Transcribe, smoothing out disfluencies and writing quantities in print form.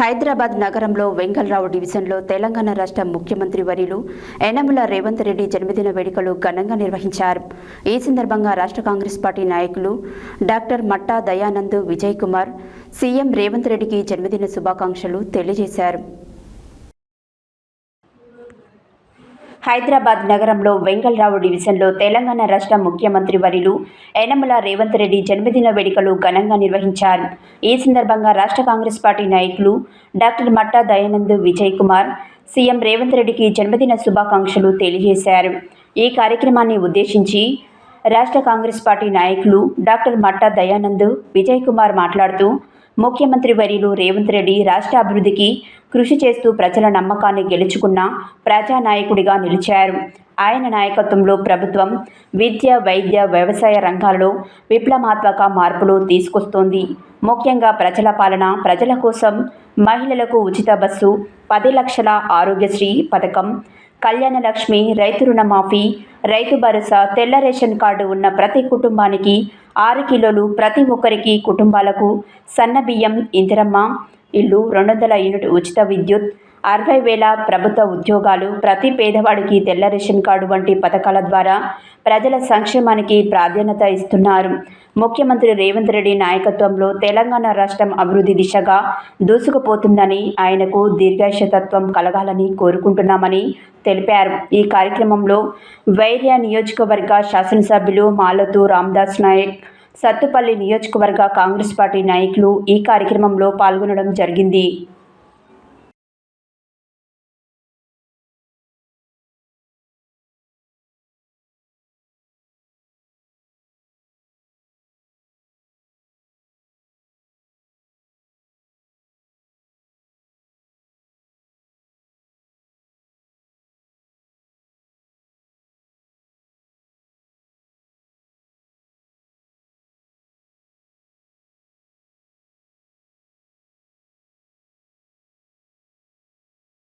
హైదరాబాద్ నగరంలో వెంగళరావు డివిజన్లో తెలంగాణ రాష్ట్ర ముఖ్యమంత్రి వర్యులు యనమల రేవంత్ రెడ్డి జన్మదిన వేడుకలు ఘనంగా నిర్వహించారు. ఈ సందర్భంగా రాష్ట్ర కాంగ్రెస్ పార్టీ నాయకులు డాక్టర్ మట్టా దయానంద్ విజయ్ కుమార్ సీఎం రేవంత్ రెడ్డికి జన్మదిన శుభాకాంక్షలు తెలియజేశారు. హైదరాబాద్ నగరంలో వెంగళరావు డివిజన్లో తెలంగాణ రాష్ట్ర ముఖ్యమంత్రి వర్యులు యనమల రేవంత్ రెడ్డి జన్మదిన వేడుకలు ఘనంగా నిర్వహించారు. ఈ సందర్భంగా రాష్ట్ర కాంగ్రెస్ పార్టీ నాయకులు డాక్టర్ మట్టా దయానంద్ విజయ్ కుమార్ సీఎం రేవంత్ రెడ్డికి జన్మదిన శుభాకాంక్షలు తెలియజేశారు. ఈ కార్యక్రమాన్ని ఉద్దేశించి రాష్ట్ర కాంగ్రెస్ పార్టీ నాయకులు డాక్టర్ మట్టా దయానంద్ విజయ్ కుమార్ మాట్లాడుతూ, ముఖ్యమంత్రి వర్యులు రేవంత్ రెడ్డి రాష్ట్ర అభివృద్ధికి కృషి చేస్తూ ప్రజల నమ్మకాన్ని గెలుచుకున్న ప్రజానాయకుడిగా నిలిచారు. ఆయన నాయకత్వంలో ప్రభుత్వం విద్య, వైద్య, వ్యవసాయ రంగాల్లో విప్లవాత్మక మార్పులు తీసుకొస్తోంది. ముఖ్యంగా ప్రజల పాలన, ప్రజల కోసం మహిళలకు ఉచిత బస్సు, 10 లక్షల ఆరోగ్యశ్రీ పథకం, కళ్యాణ లక్ష్మి, రైతు రుణమాఫీ, రైతు భరోసా, తెల్ల రేషన్ కార్డు ఉన్న ప్రతి కుటుంబానికి 6 కిలోలు, ప్రతి ఒక్కరికి కుటుంబాలకు సన్న బియ్యం, ఇందిరమ్మ ఇల్లు, 200 యూనిట్ ఉచిత విద్యుత్, 60,000 ప్రభుత్వ ఉద్యోగాలు, ప్రతి పేదవాడికి తెల్ల రేషన్ కార్డు వంటి పథకాల ద్వారా ప్రజల సంక్షేమానికి ప్రాధాన్యత ఇస్తున్నారు. ముఖ్యమంత్రి రేవంత్ రెడ్డి నాయకత్వంలో తెలంగాణ రాష్ట్రం అభివృద్ధి దిశగా దూసుకుపోతుందని, ఆయనకు దీర్ఘాయుషతత్వం కలగాలని కోరుకుంటున్నామని తెలిపారు. ఈ కార్యక్రమంలో వైర్య నియోజకవర్గ శాసనసభ్యులు మాలతు రామదాస్ నాయక్, సత్తుపల్లి నియోజకవర్గ కాంగ్రెస్ పార్టీ నాయకులు ఈ కార్యక్రమంలో పాల్గొనడం జరిగింది.